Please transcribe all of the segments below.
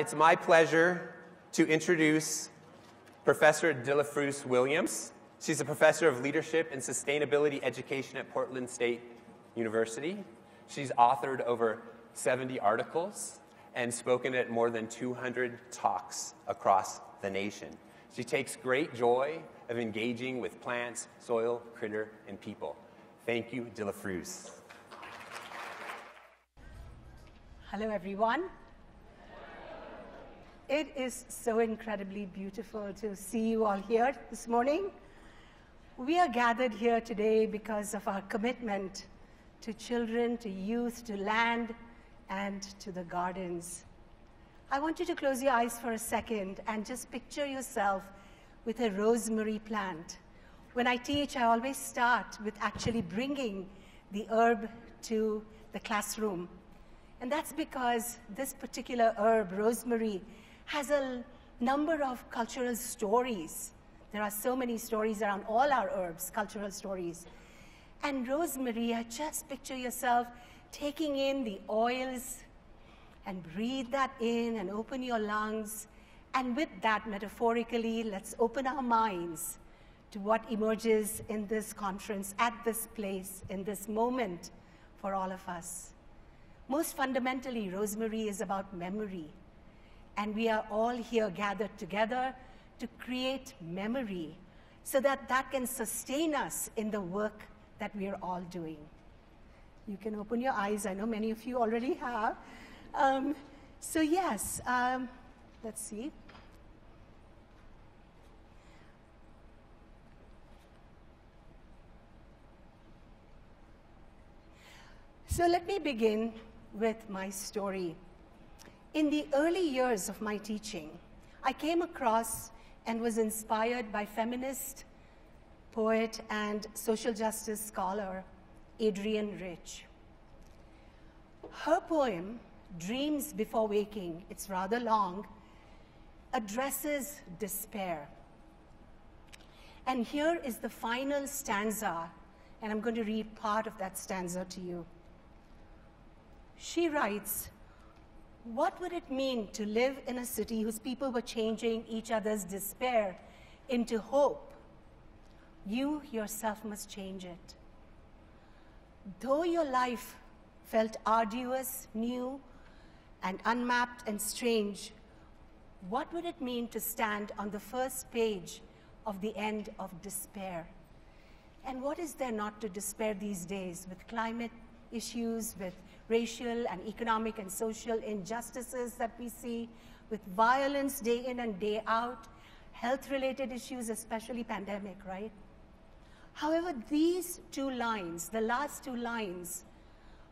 it's my pleasure to introduce Professor Dilafuz Williams. She's a professor of leadership and sustainability education at Portland State University. She's authored over 70 articles and spoken at more than 200 talks across the nation. She takes great joy of engaging with plants, soil, critter, and people. Thank you, Dilafuz. Hello, everyone. It is so incredibly beautiful to see you all here this morning. We are gathered here today because of our commitment to children, to youth, to land, and to the gardens. I want you to close your eyes for a second and just picture yourself with a rosemary plant. When I teach, I always start with actually bringing the herb to the classroom. And that's because this particular herb, rosemary, has a number of cultural stories. There are so many stories around all our herbs, cultural stories. And rosemary, just picture yourself taking in the oils and breathe that in and open your lungs. And with that, metaphorically, let's open our minds to what emerges in this conference, at this place, in this moment for all of us. Most fundamentally, rosemary is about memory. And we are all here gathered together to create memory so that that can sustain us in the work that we are all doing. You can open your eyes. I know many of you already have. So yes, let's see. So let me begin with my story. In the early years of my teaching, I came across and was inspired by feminist, poet, and social justice scholar Adrienne Rich. Her poem, Dreams Before Waking, it's rather long, addresses despair. And here is the final stanza, and I'm going to read part of that stanza to you. She writes, "What would it mean to live in a city whose people were changing each other's despair into hope? You yourself must change it. Though your life felt arduous, new, and unmapped and strange, what would it mean to stand on the first page of the end of despair? And what is there not to despair these days with climate issues, with racial and economic and social injustices that we see, with violence day in and day out, health-related issues, especially pandemic, right? However, these two lines, the last two lines,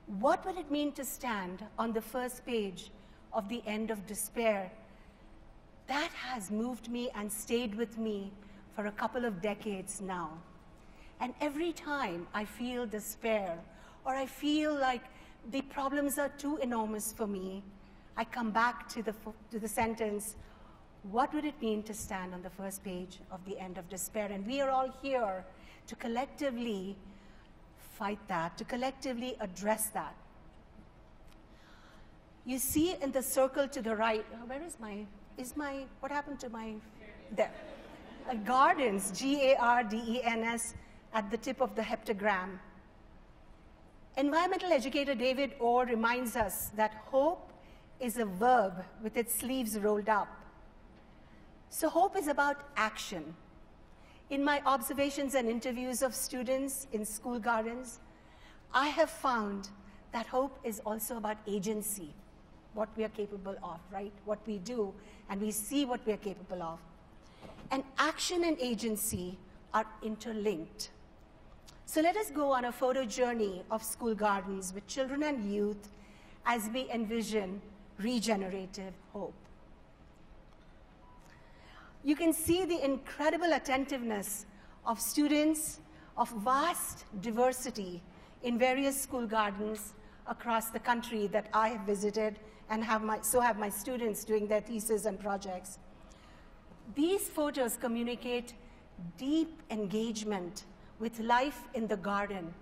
what would it mean to stand on the first page of the end of despair? That has moved me and stayed with me for a couple of decades now. And every time I feel despair, or I feel like the problems are too enormous for me, I come back to the sentence, what would it mean to stand on the first page of the end of despair? And we are all here to collectively fight that, to collectively address that. You see in the circle to the right, where is what happened to my, there. Gardens, G-A-R-D-E-N-S, at the tip of the heptagram. Environmental educator David Orr reminds us that hope is a verb with its sleeves rolled up. So hope is about action. In my observations and interviews of students in school gardens, I have found that hope is also about agency, what we are capable of, right? What we do, and we see what we are capable of. And action and agency are interlinked. So let us go on a photo journey of school gardens with children and youth as we envision regenerative hope. You can see the incredible attentiveness of students of vast diversity in various school gardens across the country that I have visited and so have my students doing their thesis and projects. These photos communicate deep engagement with life in the garden.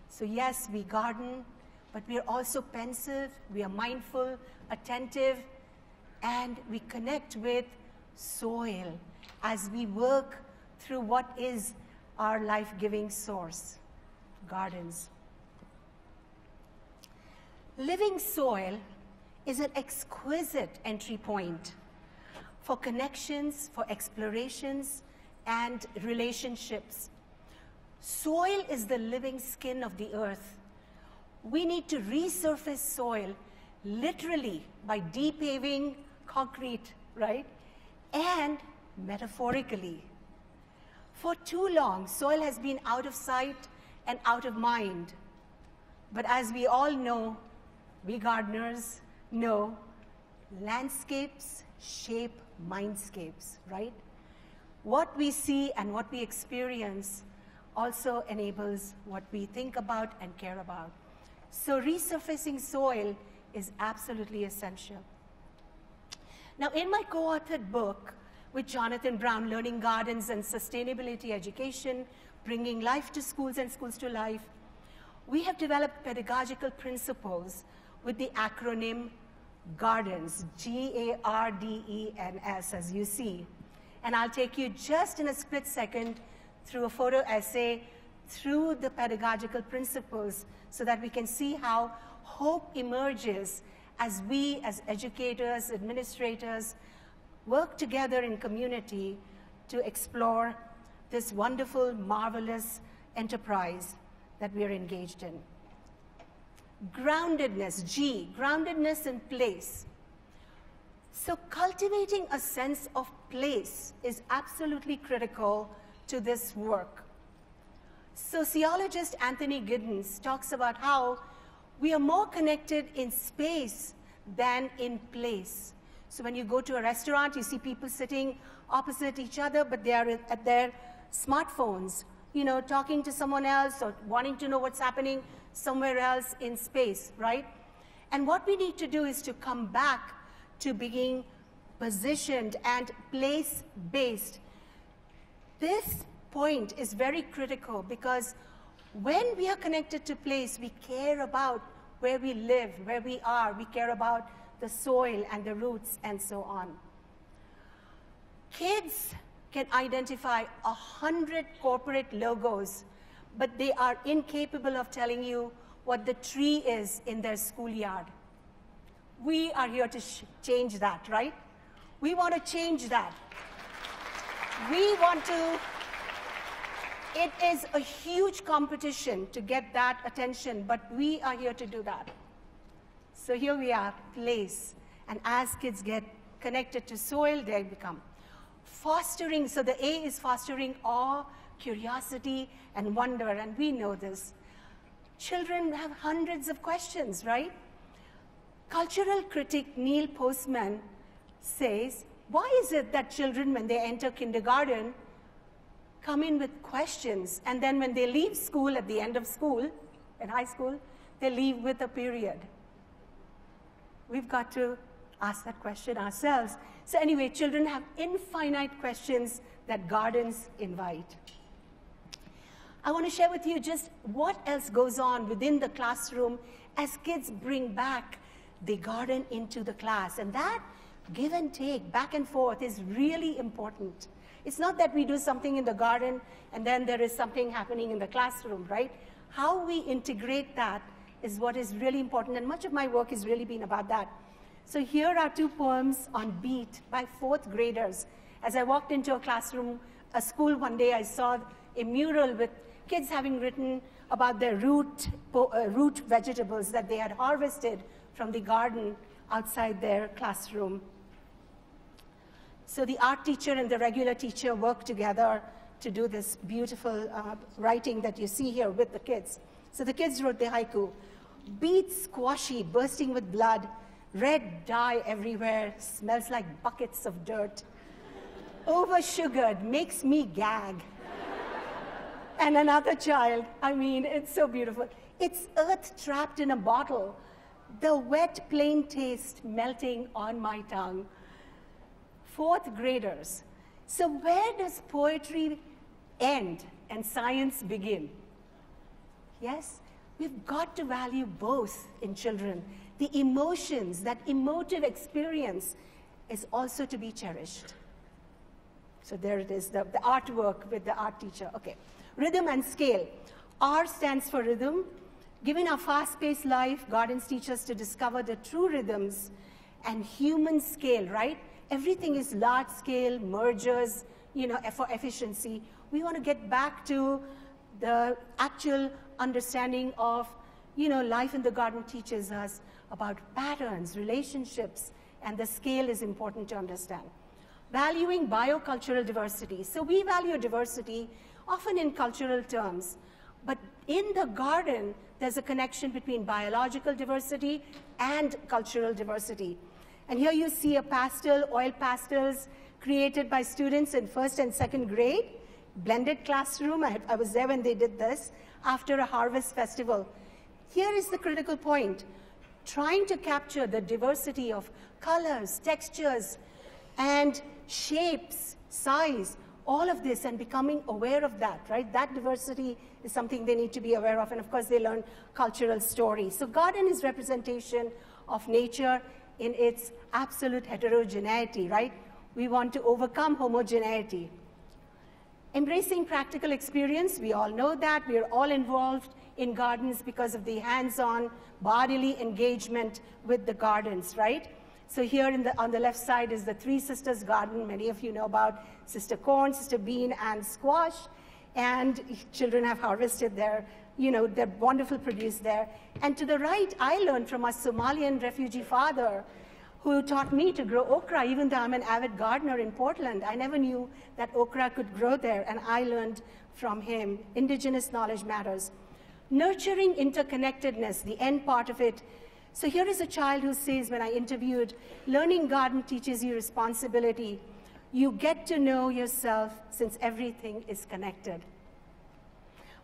So yes, we garden, but we are also pensive, we are mindful, attentive, and and we connect with soil as we work through what is our life-giving source, gardens. Living soil is an exquisite entry point for connections, for explorations, and relationships. Soil is the living skin of the earth. We need to resurface soil literally by depaving concrete, right? And metaphorically. For too long, soil has been out of sight and out of mind. But as we all know, we gardeners know, landscapes shape mindscapes, right? What we see and what we experience also enables what we think about and care about. So resurfacing soil is absolutely essential. Now, in my co-authored book with Jonathan Brown, Learning Gardens and Sustainability Education, Bringing Life to Schools and Schools to Life, we have developed pedagogical principles with the acronym GARDENS, G-A-R-D-E-N-S, as you see. And I'll take you just in a split second through a photo essay through the pedagogical principles so that we can see how hope emerges as we, as educators, administrators, work together in community to explore this wonderful, marvelous enterprise that we are engaged in. Groundedness, G, groundedness in place. So cultivating a sense of place is absolutely critical to this work. Sociologist Anthony Giddens talks about how we are more connected in space than in place. So when you go to a restaurant, you see people sitting opposite each other, but they are at their smartphones, you know, talking to someone else or wanting to know what's happening somewhere else in space, right? And what we need to do is to come back to being positioned and place-based. This point is very critical because when we are connected to place, we care about where we live, where we are. We care about the soil and the roots and so on. Kids can identify 100 corporate logos, but they are incapable of telling you what the tree is in their schoolyard. We are here to change that, right? We want to change that. We want to, it is a huge competition to get that attention, but we are here to do that. So here we are, place. And as kids get connected to soil, they become fostering. So the A is fostering awe, curiosity, and wonder, and we know this. Children have hundreds of questions, right? Cultural critic Neil Postman says, why is it that children, when they enter kindergarten, come in with questions, and then when they leave school at the end of school, in high school, they leave with a period? We've got to ask that question ourselves. So anyway, children have infinite questions that gardens invite. I want to share with you just what else goes on within the classroom as kids bring back the garden into the class. And that give and take, back and forth, is really important. It's not that we do something in the garden and then there is something happening in the classroom, right? How we integrate that is what is really important, and much of my work has really been about that. So here are two poems on beat by 4th graders. As I walked into a classroom, a school one day, I saw a mural with kids having written about their root vegetables that they had harvested from the garden outside their classroom. So the art teacher and the regular teacher worked together to do this beautiful writing that you see here with the kids. So the kids wrote the haiku. Beet squashy, bursting with blood, red dye everywhere, smells like buckets of dirt. Over-sugared, makes me gag. And another child, I mean, it's so beautiful. It's earth trapped in a bottle, the wet plain taste melting on my tongue. 4th graders. So where does poetry end and science begin? Yes, we've got to value both in children. The emotions, that emotive experience, is also to be cherished. So there it is, the artwork with the art teacher. Okay, rhythm and scale. R stands for rhythm. Given our fast-paced life, gardens teach us to discover the true rhythms and human scale, right? Everything is large scale, mergers, for efficiency. We want to get back to the actual understanding of, life in the garden teaches us about patterns, relationships, and the scale is important to understand. Valuing biocultural diversity. So we value diversity often in cultural terms, but in the garden, there's a connection between biological diversity and cultural diversity. And here you see a pastel, oil pastels created by students in 1st and 2nd grade, blended classroom. I was there when they did this after a harvest festival. Here is the critical point, trying to capture the diversity of colors, textures, and shapes, size, all of this, and becoming aware of that, right? That diversity is something they need to be aware of, and of course they learn cultural stories. So garden is representation of nature in its absolute heterogeneity, right? We want to overcome homogeneity. Embracing practical experience, we all know that. We are all involved in gardens because of the hands-on bodily engagement with the gardens, right? So here on the left side is the Three Sisters Garden. Many of you know about Sister Corn, Sister Bean, and Squash. And children have harvested their wonderful produce there. And to the right, I learned from a Somalian refugee father who taught me to grow okra, even though I'm an avid gardener in Portland. I never knew that okra could grow there, and I learned from him. Indigenous knowledge matters. Nurturing interconnectedness, the end part of it. So here is a child who says, when I interviewed, learning garden teaches you responsibility. You get to know yourself since everything is connected.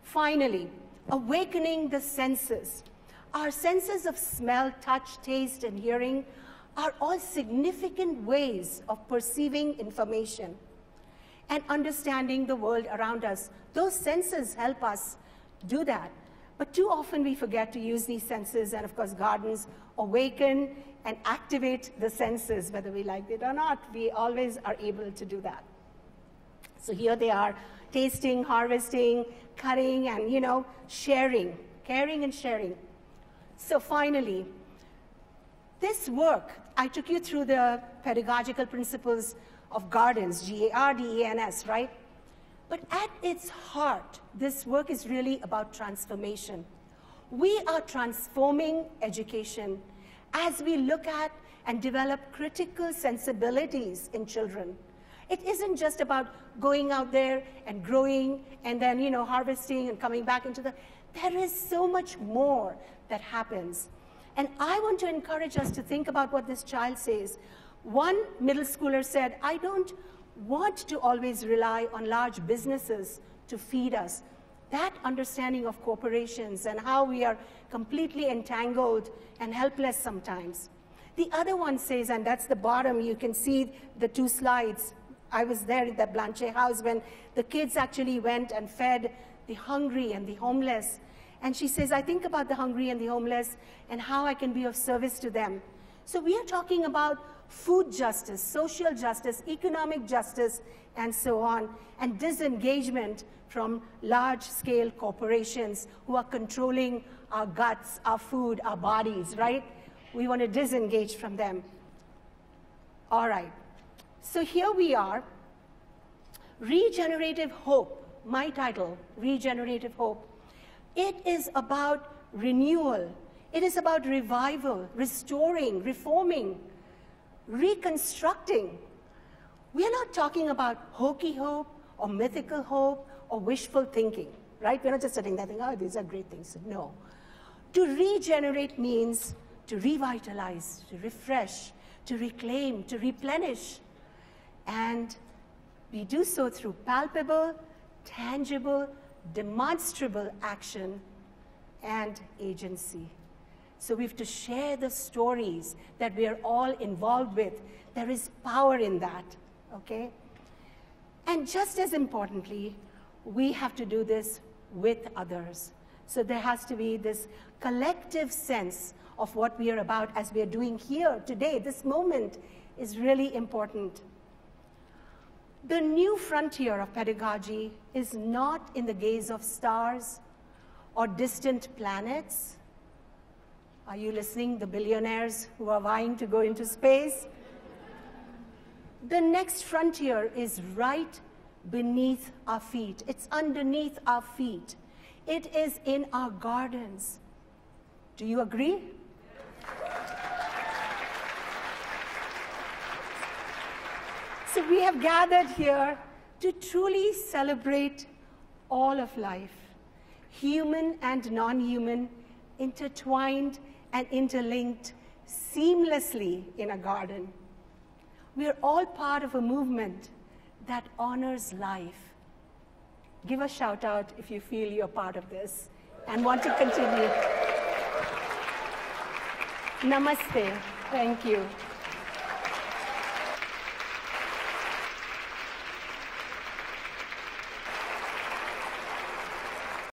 Finally, awakening the senses. Our senses of smell, touch, taste, and hearing are all significant ways of perceiving information and understanding the world around us. Those senses help us do that. But too often we forget to use these senses, and of course gardens awaken and activate the senses, whether we like it or not. We always are able to do that. So here they are, tasting, harvesting, cutting, and sharing, caring and sharing. So finally, this work, I took you through the pedagogical principles of gardens, GARDENS, right? But at its heart, this work is really about transformation. We are transforming education as we look at and develop critical sensibilities in children. It isn't just about going out there and growing and then, harvesting and coming back into there is so much more that happens. And I want to encourage us to think about what this child says. One middle schooler said, I don't want to always rely on large businesses to feed us. That understanding of corporations and how we are completely entangled and helpless sometimes. The other one says, and that's the bottom, you can see the two slides. I was there at the Blanche house when the kids actually went and fed the hungry and the homeless. And she says, I think about the hungry and the homeless and how I can be of service to them. So we are talking about food justice, social justice, economic justice, and so on, and disengagement from large-scale corporations who are controlling our guts, our food, our bodies, right? We want to disengage from them. All right. So here we are. Regenerative Hope, my title, Regenerative Hope. It is about renewal. It is about revival, restoring, reforming, reconstructing. We are not talking about hokey hope or mythical hope or wishful thinking, right? We're not just sitting there thinking, oh, these are great things. No. To regenerate means to revitalize, to refresh, to reclaim, to replenish. And we do so through palpable, tangible, demonstrable action and agency. So we have to share the stories that we are all involved with. There is power in that, okay? And just as importantly, we have to do this with others. So there has to be this collective sense of what we are about as we are doing here today, this moment is really important. The new frontier of pedagogy is not in the gaze of stars or distant planets. Are you listening, the billionaires who are vying to go into space? The next frontier is right beneath our feet. It's underneath our feet. It is in our gardens. Do you agree? So we have gathered here to truly celebrate all of life, human and non-human, intertwined and interlinked seamlessly in a garden. We are all part of a movement that honors life. Give a shout out if you feel you're part of this and want to continue. Namaste. Thank you.